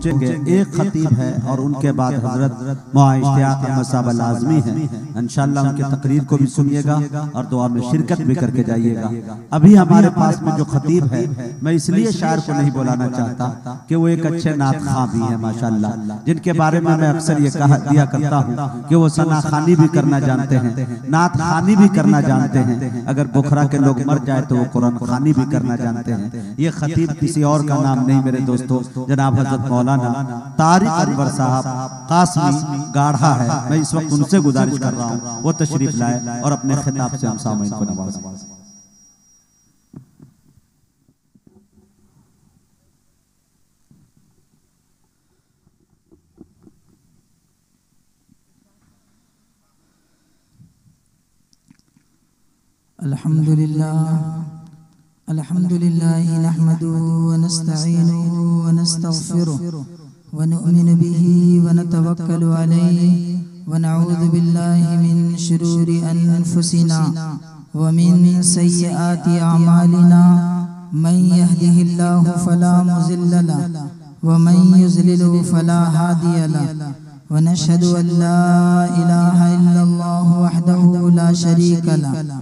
पहुँचेंगे। एक खतीब है और उनके बाद हजरत मौला इश्तियाक अहमद साहब लाज़मी है। इंशाअल्लाह उनके तकरीर को भी सुनिएगा और दुआ में शिरकत भी करके जाइएगा। अभी हमारे पास में जो खतीब है, मैं इसलिए शायर को नहीं बुलाना चाहता कि वो एक अच्छे नात खां भी है माशाअल्लाह, जिनके बारे में मैं अक्सर ये कहा दिया करता हूँ कि वो सना खानी भी करना जानते हैं, नात खानी भी करना जानते हैं। अगर बुखरा के लोग मर जाए तो वो कुरान खानी भी करना जानते हैं। ये खतीब किसी और का नाम नहीं मेरे दोस्तों, जनाब हजरत मौलाना तारिक अनवर साहब कासमी गाढ़ा है। मैं इस वक्त उनसे गुजारिश कर रहा हूँ वो तशरीफ लाए और अपने खिताब से हम सामईन को नवाजें। अल्हम्दुलिल्लाह नहमदुहु व नस्तईनुहु व नस्तगफिरुहु व नु'मिनु बिही व नतवक्कलु अलैहि व नऊज़ु बिल्लाहि मिन शुरूरि अनफुसिना व मिन सय्यिआति अमालिना मन यहदिहिल्लाहु फला मुज़िल्ल लहु व मन युज़लिलहु फला हादिय लहु व नशहदु अन ला इलाहा इल्लल्लाहु वहदहु ला शरीका लहु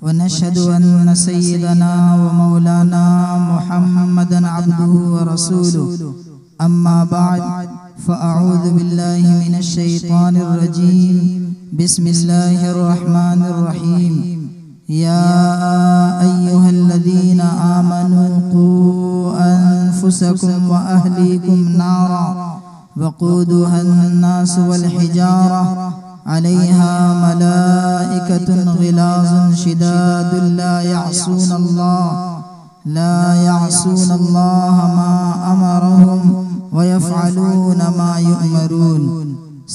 व नशहदु अन्न सय्यदना व मौलाना मुहम्मदन अब्दुहु व रसूलुहु अम्मा बअद फ़अऊज़ु बिल्लाहि मिनश शैतानिर रजीम बिस्मिल्लाहिर रहमानिर रहीम या अय्युहल्लज़ीना आमनू क़ू अन्फुसकुम व अहलीकुम नारा वक़ूदुहन नास वल हिजारा अलैहा मलाइकतुन ग़िलाज़ुन शिदादुन ला यअसूनल्लाह मा अमरहुम व यफ़अलून मा युअमरून।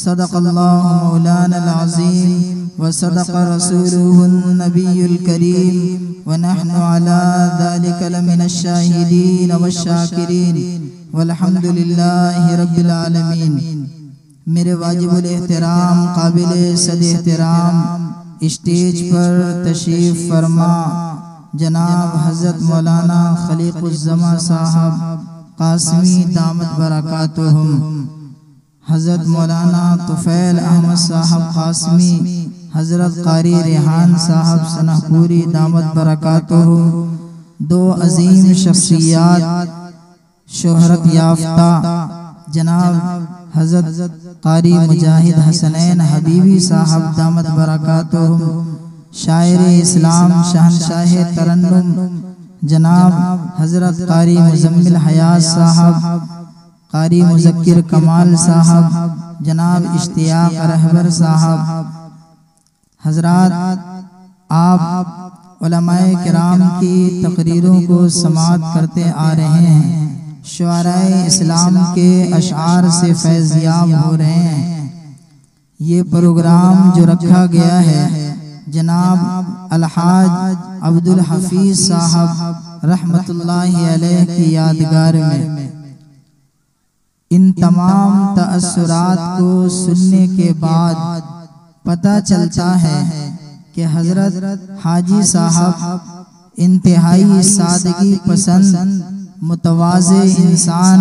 सदक़ल्लाहु मौलानल अज़ीम व सदक़ रसूलुहुन नबियुल करीम व नहनु अला ज़ालिका लमिनश शाहिदीन वश्शाकिरीन वल्हम्दुलिल्लाहि रब्बिल आलमीन। मेरे वाजिबुल एहतराम काबिले सद एहतराम स्टेज पर तशरीफ फरमा जनाब हज़रत मौलाना खलीक़ुज़्ज़मा साहब कासमी दामत बरकातुहुम, हज़रत मौलाना तुफ़ैल अहमद साहब कासमी, हज़रत क़ारी रेहान साहब सनापुरी दामत बरकातुहुम, दो अजीम शख्सियात शोहरत याफ्ता जनाब हज़रत क़ारी मुजाहिद हसनैन हबीबी साहब दामत बरकातुहुम, शायर इस्लाम शहंशाह तरन्नुम जनाब हज़रत क़ारी मुज़म्मिल हयात साहब, क़ारी मुज़क्किर कमाल साहब, जनाब इश्तियाक रहबर साहब। हज़रात आप उलमाए किराम की तकरीरों को समाअत करते आ रहे हैं, शुआराए इस्लाम के अशआर से फैज़याब हो रहे हैं। ये प्रोग्राम जो रखा गया है जनाब अलहाज अब्दुल हफीज साहब रहमतुल्लाहि अलैह की यादगार में, इन तमाम तअस्सुरात को सुनने के बाद पता चलता है कि हज़रत हाजी साहब इंतहाई सादगी पसंद, मुतवाज़े इंसान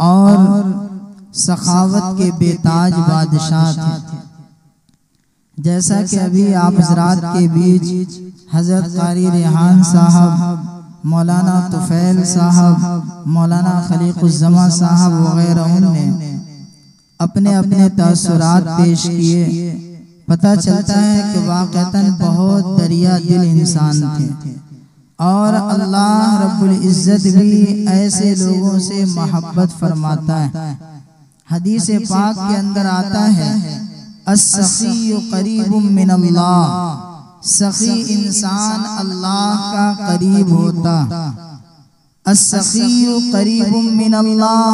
और सखावत के बेताज बादशाह थे। जैसा कि अभी आप हज़रात के बीच हज़रत क़ारी रेहान साहब, मौलाना तुफ़ैल साहब, मौलाना खलीक़ुज़्ज़मा साहब वग़ैरह ने अपने अपने तअस्सुरात पेश किए, पता चलता है कि वाक़अतन बहुत दरिया दिल इंसान थे और अल्लाह रब्बुल इज़्ज़त भी ऐसे लोगों से मोहब्बत फरमाता है। हदीस पाक के अंदर आता है अस्सख़ी क़रीबुम मिनल्लाह, सख़ी इंसान अल्लाह का करीब होता। अस्सख़ी क़रीबुम मिनल्लाह,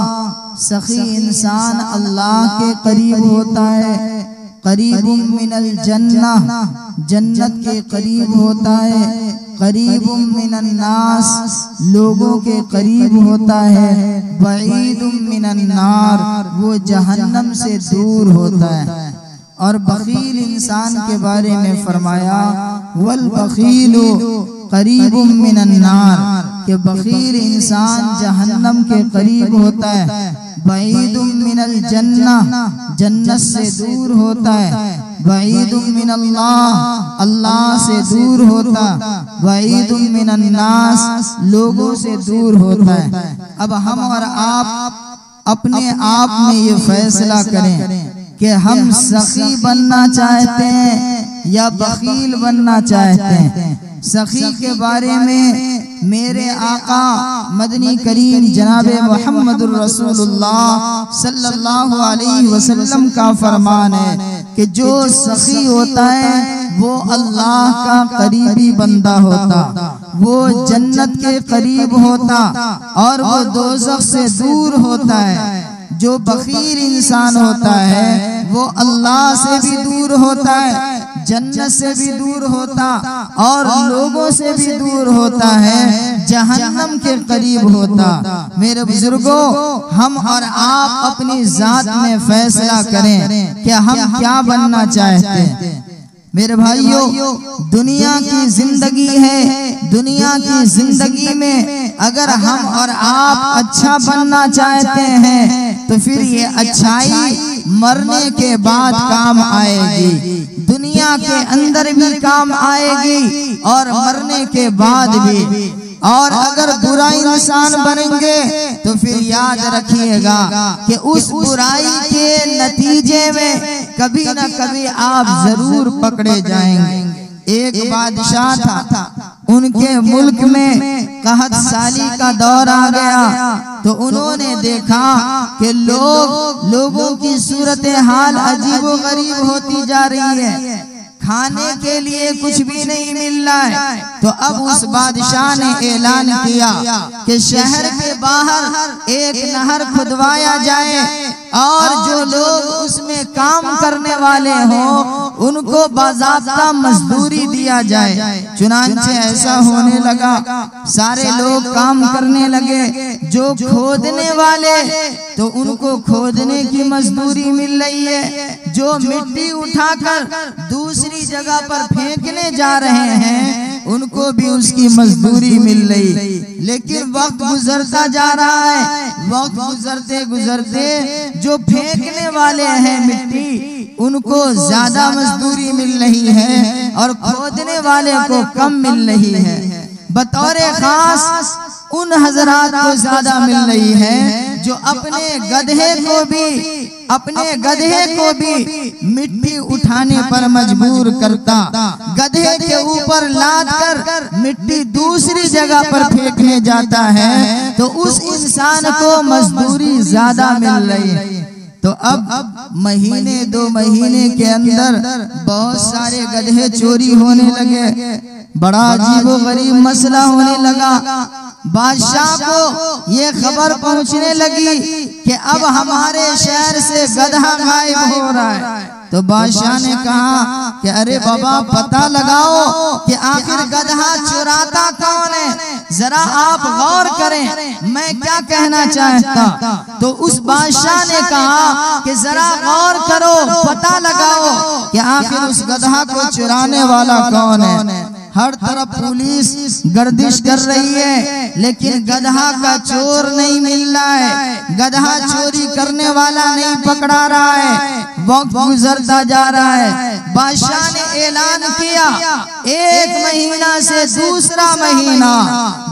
सख़ी इंसान अल्लाह के करीब होता है। क़रीबुम मिनल जन्नह, जन्नत के करीब होता है। क़रीबुम मिनन नास, लोगों के करीब होता है। बईदुम मिनन नार, वो जहन्नम से दूर होता है। और बखील इंसान के बारे में फरमाया वल बखीलु क़रीबुम मिनन नार, कि बखील इंसान जहन्नम के करीब होता है, बईदुम मिनल जन्नह, जन्नत से दूर होता है, बईदुम मिनल्लाह, अल्लाह से दूर होता, बईदुम मिनन नास, लोगों से दूर होता है। अब हम और आप अपने आप में ये फैसला करें कि हम सखी बनना चाहते हैं या बखील बनना चाहते हैं। सखी के बारे में मेरे आका मदनी करीम जनाबे मुहम्मदुर रसूलुल्लाह सल्लल्लाहु अलैहि वसल्लम का फरमान है कि जो सखी होता है वो अल्लाह का करीबी बंदा होता, वो जन्नत के करीब होता और वो दोज़ख से दूर होता है। जो बखील इंसान होता है वो अल्लाह से भी दूर होता है, जन्नत से भी दूर होता और लोगों से भी दूर होता है, जहन्नम के करीब होता। मेरे बुजुर्गों, हम और आप अपनी जात में फैसला करें कि हम क्या बनना चाहते हैं। मेरे भाइयों, दुनिया की जिंदगी है, दुनिया की जिंदगी में अगर हम और आप अच्छा बनना चाहते हैं तो फिर ये अच्छाई मरने के बाद काम आएगी, दुनिया के अंदर भी काम आएगी और मरने के बाद भी। और अगर बुरा इंसान बनेंगे तो फिर याद रखिएगा कि उस बुराई के नतीजे में कभी न कभी आप जरूर पकड़े जाएंगे। एक बादशाह था, उनके मुल्क में कहत साली का दौर आ गया तो उन्होंने देखा कि लोगों की सूरत हाल अजीबो गरीब होती जा रही है, खाने के लिए कुछ भी नहीं मिल रहा है। तो अब उस बादशाह ने ऐलान किया कि शहर के बाहर एक नहर खुदवाया जाए और जो लोग उसमें काम करने वाले हों उनको बाज़ाब्ता मजदूरी दिया जाए। चुनांचे ऐसा होने लगा, सारे लोग काम करने लगे। जो खोदने वाले तो उनको खोदने की मजदूरी मिल रही है, जो मिट्टी उठाकर दूसरी जगह पर फेंकने जा रहे हैं उनको भी उसकी मजदूरी मिल रही। लेकिन वक्त गुजरता जा रहा है, वक्त गुजरते गुजरते जो फेंकने वाले हैं मिट्टी उनको ज्यादा मजदूरी मिल रही है और खोदने वाले को कम मिल रही है। बतौर खास उन हजरात को ज्यादा मिल रही है जो अपने गधे को भी मिट्टी उठाने पर मजबूर करता, गधे के ऊपर लाद कर मिट्टी दूसरी जगह पर फेंकने जाता है तो उस इंसान को मजदूरी ज्यादा मिल रही है। तो अब महीने 2 महीने के अंदर बहुत सारे गधे चोरी होने लगे, बड़ा अजीबो गरीब मसला होने लगा। बादशाह को ये खबर पहुंचने लगी कि अब हमारे शहर से गधा गायब हो रहा है। तो बादशाह ने कहा कि अरे बाबा, पता लगाओ कि आखिर गधा चुराता कौन है, जरा आप गौर करें मैं क्या कहना चाहता। तो उस बादशाह ने कहा कि जरा गौर करो, पता लगाओ कि आखिर उस गधा को चुराने वाला कौन है। हर तरफ पुलिस गर्दिश कर रही है लेकिन गधा का चोर नहीं मिल रहा है, गधा चोरी करने वाला नहीं पकड़ा रहा है। वक्त गुजरता जा रहा है, बादशाह ने ऐलान किया 1 महीना से दूसरा महीना,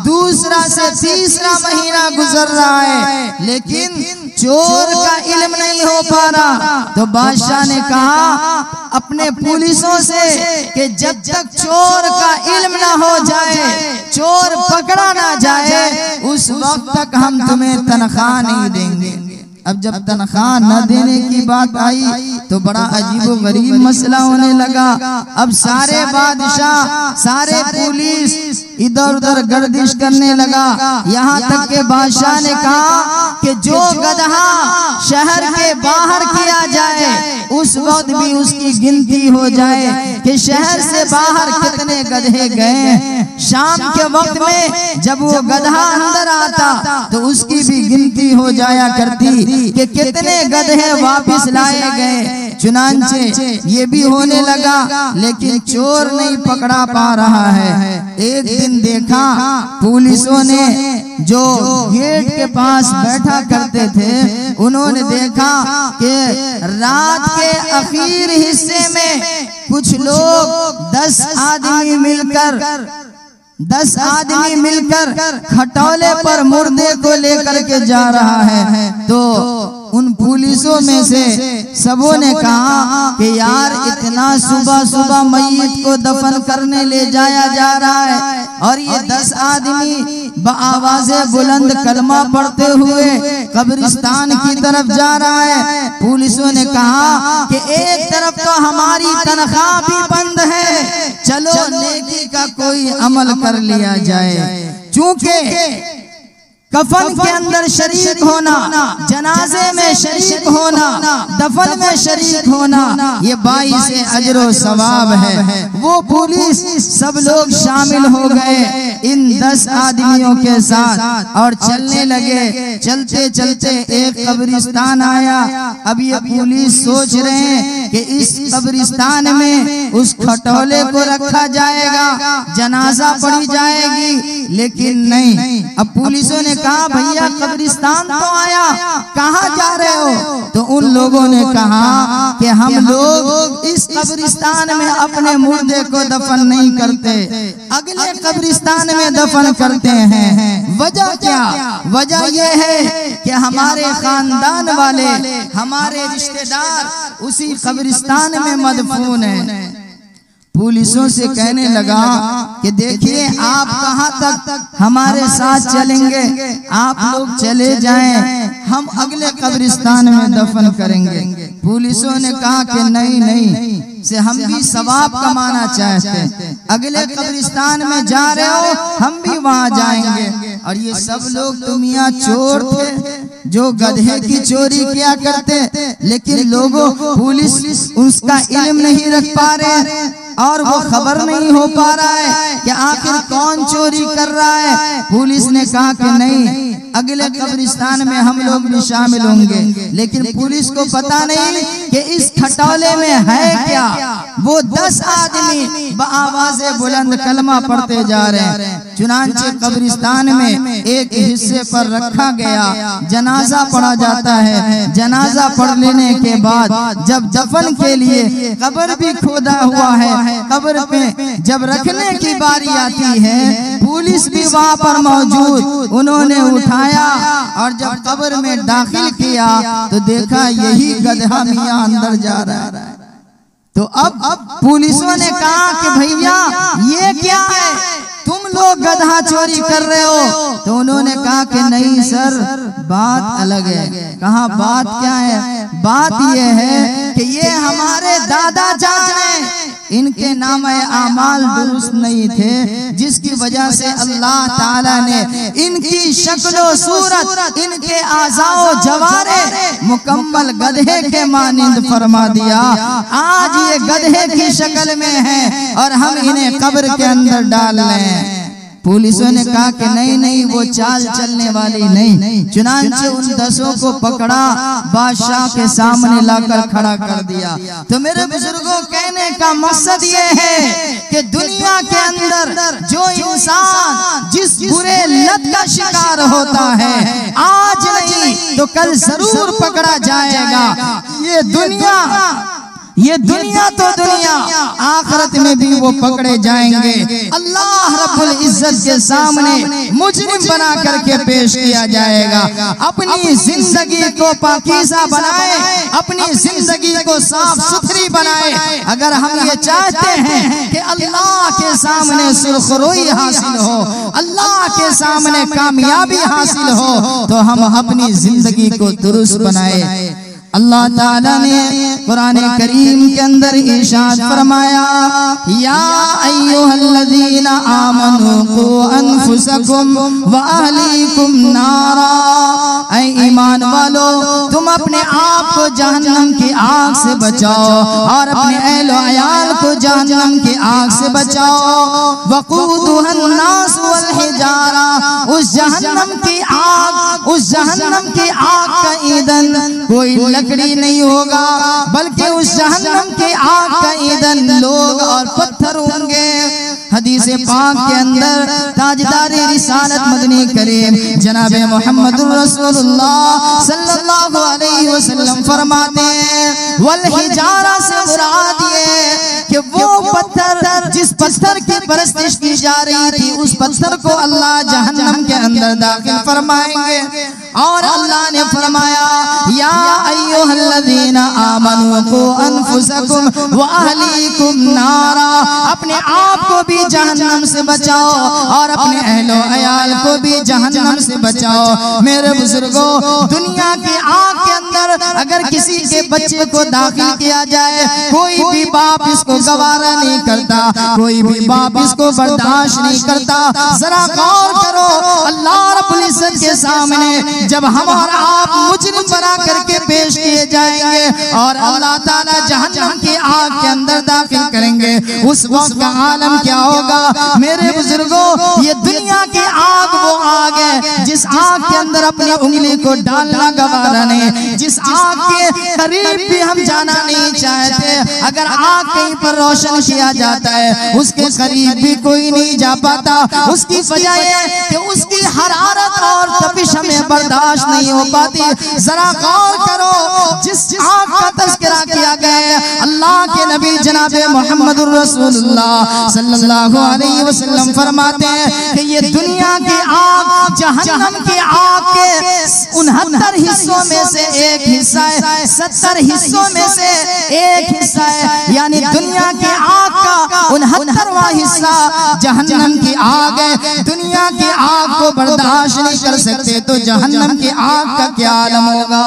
दूसरा से तीसरा महीना गुजर रहा है लेकिन चोर का इल्म नहीं हो पा रहा। तो बादशाह ने कहा अपने पुलिसों से कि जब तक चोर का इल्म ना हो जाए, चोर पकड़ा ना जाए, उस वक्त तक हम तुम्हें तनख्वाह नहीं देंगे। अब जब तनख्वाह न देने की बात आई तो बड़ा अजीबो गरीब मसला होने लगा। अब सारे बादशाह, सारे पुलिस इधर उधर गर्दिश करने लगा। यहाँ तक के बादशाह ने कहा कि जो गधा शहर के बाहर किया जाए उस वक्त भी उसकी गिनती हो जाए कि शहर से बाहर कितने गधे गए। शाम के वक्त में जब वो गधा अंदर आता तो उसकी भी गिनती हो जाया करती कि कितने गधे वापस लाए गए। चुनांचे ये भी होने लगा, लेकिन चोर नहीं पकड़ा पा रहा है। एक दिन देखा पुलिसों ने, जो गेट के पास बैठा करते थे, उन्होंने देखा कि रात के आखिर हिस्से में कुछ लोग 10 आदमी मिलकर खटोले पर मुर्दे को लेकर के जा रहा है। तो उन पुलिसों में से सबों ने कहा कि यार इतना सुबह सुबह मैयत को दफन करने ले जाया जा रहा है और ये 10 आदमी आवाज़े बुलंद कलमा पढ़ते हुए कब्रिस्तान की तरफ जा रहा है। पुलिसों ने कहा कि एक तरफ तो हमारी तनख्वाह भी बंद है, चलो नेकी का कोई अमल कर लिया जाए। चूंकि कफन के अंदर शरीक होना, जनाजे में शरीक होना, दफन में शरीक होना, ये 22 अजर सवाब है। वो पुलिस सब लोग शामिल हो गए इन 10 आदमियों के साथ और चलने लगे। चलते चलते एक कब्रिस्तान आया। अब ये पुलिस सोच रहे हैं कि इस कब्रिस्तान में उस खटोले को रखा जाएगा, जनाजा पढ़ी जाएगी, लेकिन नहीं। अब पुलिसों ने कहा भैया कब्रिस्तान तो आया, कहाँ जा रहे हो? तो उन लोगों ने कहा कि हम लोग इस कब्रिस्तान में अपने मुर्दे को दफन नहीं करते, अगले कब्रिस्तान में दफन करते हैं। वजह क्या? वजह यह है कि हमारे खानदान वाले, हमारे रिश्तेदार उसी कब्रिस्तान में मदफून हैं। पुलिसों से कहने लगा कि देखिए आप कहाँ तक हमारे साथ चलेंगे, आप लोग चले जाएं, हम अगले कब्रिस्तान में दफन करेंगे। पुलिसों ने कहा कि नहीं से हम भी सवाब कमाना चाहते हैं, अगले कब्रिस्तान में जा रहे हो, हम भी वहां जाएंगे। और ये सब लोग तो मियां चोर थे जो गधे की चोरी किया करते, लेकिन लोगों पुलिस उसका इल्म नहीं रख पा रहे और वो खबर नहीं हो पा रहा है कि आखिर कौन चोरी कर रहा है। पुलिस ने कहा कि नहीं, अगले कब्रिस्तान में हम लोग भी शामिल होंगे। लेकिन पुलिस को पता नहीं कि इस खटोले में है क्या। वो 10 आदमी आवाज़े बुलंद कलमा पढ़ते जा रहे हैं। चुनांचे कब्रिस्तान में एक हिस्से पर रखा गया, जनाजा पढ़ा जाता है। जनाजा पढ़ लेने के बाद जब दफन के लिए कब्र भी खोदा हुआ है, कब्र पे जब रखने की बारी आती है, पुलिस भी वहाँ पर मौजूद। उन्होंने उठाया और जब कब्र में दाखिल किया तो देखा यही गधा मियां अंदर जा रहा है। तो अब पुलिसों ने कहा कि भैया ये क्या है, तुम लोग गधा चोरी कर रहे हो? तो उन्होंने कहा कि नहीं सर, बात अलग है। कहा बात क्या है? बात ये है कि ये हमारे दादा जान हैं, इनके नाम आमाल दुरुस्त नहीं थे, जिसकी वजह से अल्लाह ताला ने इनकी शक्लो सूरत, इनके आज़ाओ जवारे मुकम्मल गधे के मानिंद फरमा दिया। आज ये गधे की शक्ल में है और हम इन्हें कब्र के अंदर डाल रहे हैं। पुलिसों ने कहा कि नहीं वो चाल चलने वाली नहीं। चुनांचे उन 10 को पकड़ा, बादशाह के सामने लाकर खड़ा कर दिया। तो मेरे बुजुर्गों, कहने का मकसद ये है कि दुनिया के अंदर जो इंसान जिस बुरे लत का शिकार होता है, आज नहीं तो कल जरूर पकड़ा जाएगा। ये दुनिया तो दुनिया, आखिरत में भी वो पकड़े जाएंगे। अल्लाह रब्बुल इज्जत के सामने मुजरिम बना करके पेश किया जाएगा। अपनी जिंदगी को पाकीज़ा बनाए, अपनी जिंदगी को साफ सुथरी बनाए। अगर हम ये चाहते हैं कि अल्लाह के सामने सुरखरुई हासिल हो, अल्लाह के सामने कामयाबी हासिल हो, तो हम अपनी जिंदगी को दुरुस्त बनाए। अल्लाह ताला ने कुरान करीम के अंदर इरशाद फरमाया, या अय्युहल्लज़ीना आमनू कू अनफुसकुम व अहलीकुम नारा। ऐ ईमान वालो, तुम अपने आप को जहन्नम की आग से बचाओ और अपने अहल व अयाल को जहन्नम की आग से बचाओ। वक़ूदुहन नास वल हिजारा, उस जहन्नम की आग, उस जहन्नम की आग का ईंधन कोई लकड़ी नहीं होगा, बल्कि उस जहन्नम की आग का ईंधन लोग और पत्थर होंगे। हदीस पाक के अंदर ताजदारे रिसालत मदनी करीम जनाब मोहम्मदुर रसूलुल्लाह सल्लल्लाहु अलैहि वसल्लम फरमाते हैं, वल हिजारा से मुराद ये कि वो पत्थर जिस पत्थर की परस्तिश की जा रही थी, उस पत्थर को अल्लाह जहन्नम के अंदर दाखिल फरमाएंगे। और अल्लाह ने फरमाया, या अय्युहल्लज़ीना आमनू क़ू अनफुसकुम व अहलीकुम नारा, अपने आप को भी जहन्नम से बचाओ और अपने अहलो अयाल को भी जहन्नम से बचाओ। मेरे बुजुर्गों, दुनिया की आग के अंदर अगर किसी के बच्चे को दाखिल किया जाए, कोई भी बाप इसको गवारा नहीं करता, कोई भी बाप इसको बर्दाश्त नहीं करता। जरा गौर करो, अल्लाह रब्बुल इज्जत के सामने जब हम और आप मुजरिम बना करके पेश किए जाएंगे और अल्लाह ताला जहन्नम की आग के अंदर दाखिल करेंगे, उस वक्त का आलम क्या होगा? मेरे बुजुर्गों, ये दुनिया की आग वो आग है जिस आग के अंदर अपनी उंगली को डालना गवारा नहीं, जिस आग के करीब भी हम जाना नहीं चाहते। अगर आग कहीं पर रोशन किया जाता है, उसके करीब भी कोई नहीं जा पाता। उसकी वजह है कि उसकी हरारत और तपिश हमें बर्दाश्त नहीं हो पाती। जरा गौर करो, जिस आग का तज़किरा किया गया है, अल्लाह के नबी जनाब मोहम्मदुर रसूलुल्लाह सल्लल्लाहु अलैहि वसल्लम फरमाते हैं कि ये दुनिया की आग जहन्नम की आग के 69 हिस्सों में से एक हिस्सा है, 70 हिस्सों में से एक हिस्सा है। यानी दुनिया की आग का 69वां हिस्सा जहन्नम की आग है। दुनिया की आग को बर्दाश्त नहीं कर सकते तो जहन्नम की आग का क्या आलम होगा?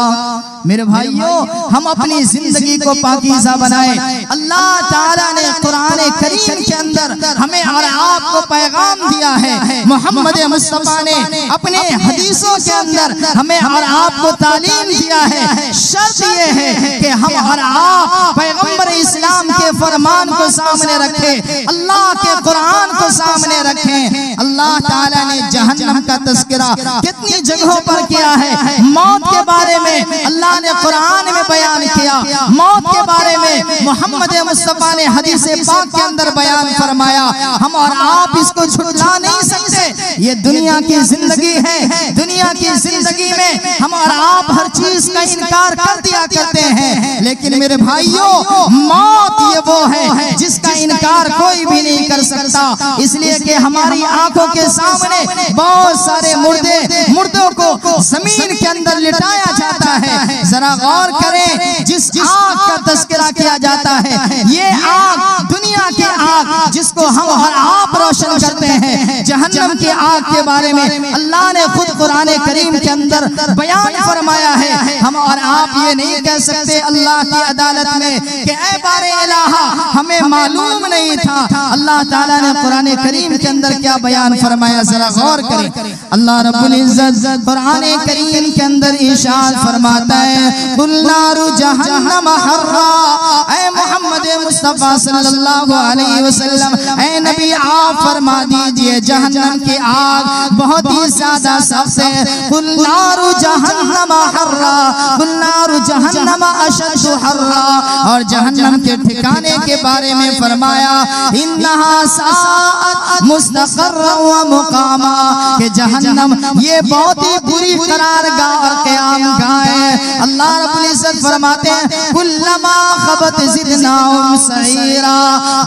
मेरे भाइयों, हम अपनी जिंदगी को पाकीज़ा बनाएं। अल्लाह ताला ने कुरान करीम के अंदर हमें और आपको पैगाम दिया है। मोहम्मद मुस्तफा ने अपने हदीसों के अंदर हमें और आपको तालीम दिया है। शर्त ये है कि हम और आप पैगंबर इस्लाम के फरमान को सामने रखें, अल्लाह के कुरान को सामने रखें। अल्लाह ताला ने जहन्नम का तज़किरा कितनी जगहों पर किया है। मौत के बारे में अल्लाह ने कुरान में बयान किया, मौत के बारे में मोहम्मद मुस्तफा ने हदीस पाक के अंदर बयान फरमाया। हम और आप इसको झुठला नहीं सकते। ये दुनिया की जिंदगी है, दुनिया की जिंदगी में हम और आप हर चीज का इनकार कर दिया करते हैं, लेकिन मेरे भाइयों, मौत ये वो है जिसका इनकार कोई भी नहीं कर सकता। इसलिए कि हमारी आंखों के सामने बहुत सारे मुर्दों को जमीन के अंदर लिटाया जाता है। जरा गौर करें, जिस आग का तज़किरा किया जाता है, ये आग दुनिया की आग जिसको हम और आप रोशन करते हैं, जहन्नम की आग के बारे में अल्लाह ने खुद कुरान करीम के अंदर बयान फरमाया है। हम और आप ये नहीं कह सकते अल्लाह की अदालत में कि ऐ बारे इलाहा, हमें मालूम नहीं था। अल्लाह ताला ने कुरान करीम के अंदर क्या बयान फरमाया, जरा गौर करें। अल्लाह रब्बुल इज्जत कुरान करीम के अंदर इरशाद फरमाता है, कुल नारु जहन्नम हर्रा। ऐ मोहम्मद मुस्तफा सल्लल्लाहु अलैहि वसल्लम, ऐ नबी आप फरमा दीजिए जहन्नम की आग बहुत ही ज्यादा सख्त है। कुल नारु जहन्नम हर्रा, कुल नारु जहन्नम अशद्दु हर्रा। और जहन्नम के ठिकाने के बारे में फरमाया, इन्नहा साअत मुस्तक़र्रा व मुकामा, कि जहन्नम ये बहुत ही बुरी करारगाह और क़यामगाह है। अल्लाह रब्बुल इज्जत फरमाते हैं, कुल्लमा खबत ज़िदनाहुम सईरा।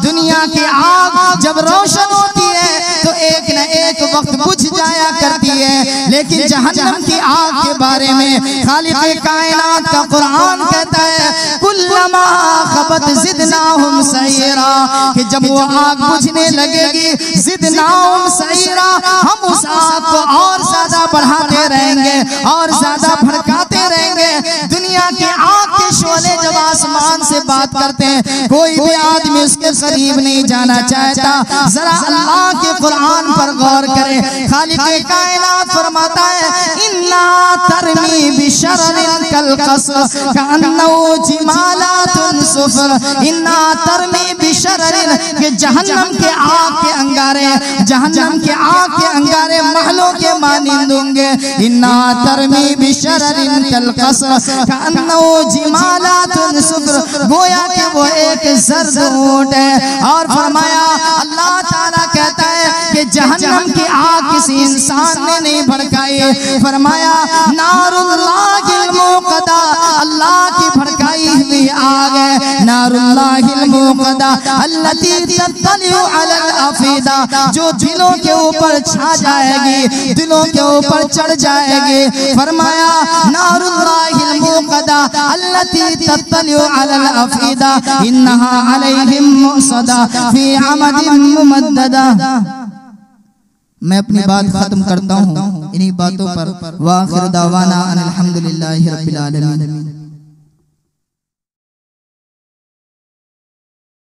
दुनिया की आग जब रोशन होती है तो एक न एक वक्त बुझ जाया करती है, लेकिन जहन्नम की आग के बारे में खालिक़े कायनात का कुरान कहता है, कुल्लमा खबत ज़िदनाहुम सईरा, कि जब वो आग बुझने लगेगी, ज़िदनाहुम सईरा, हम उस आग को और ज्यादा बढ़ाते रहेंगे और ज्यादा भड़काते रहेंगे। दुनिया की आग के शोले जब आसमान से बात करते हैं, कोई भी आदमी उसके करीब नहीं जाना चाहता। जरा अल्लाह के कुरान पर गौर करें। खालिक़े कायनात फरमाता है, इन्ना तरमी बिशररिन कल क़स्र कअन्नहु जिमालातुन सुफ़र। इन्ना तरमी बिशररिन, कि जहन्नम के आग के अंगारे, जहन्नम के आग के अंगारे महलों के मानी दूंगे। इन्ना तरमी बिशररिन कल कसर कअन्नहु जिमालातुन सुफ्र, गोया कि वो एक जर्द ऊंट है। और फरमाया अल्लाह ताला कहता है कि जहन्नम की आग किसी इंसान ने नहीं भड़काई। फरमाया नारुल्लाहिल मुक़दा, अल्लाह की भड़काई हुई आग है। नारुल्लाहिल मुक़दा अल्लती तत्तलिउ अलल अफीदा, जो दिलों के ऊपर छा जाएगी, दिलों के ऊपर चढ़ जाएगी। फरमाया नारुल्लाहिल मुक़दा अल्लती तत्तलिउ अलल अफीदा इन्नहा अलैहिम मुसदा फी अमदिन मुमद्ददा। मैं अपनी बात खत्म करता हूँ इन्हीं बातों पर। वाखिर दावाना अनिल हम्दुलिल्लाहि रब्बिल आलमीन।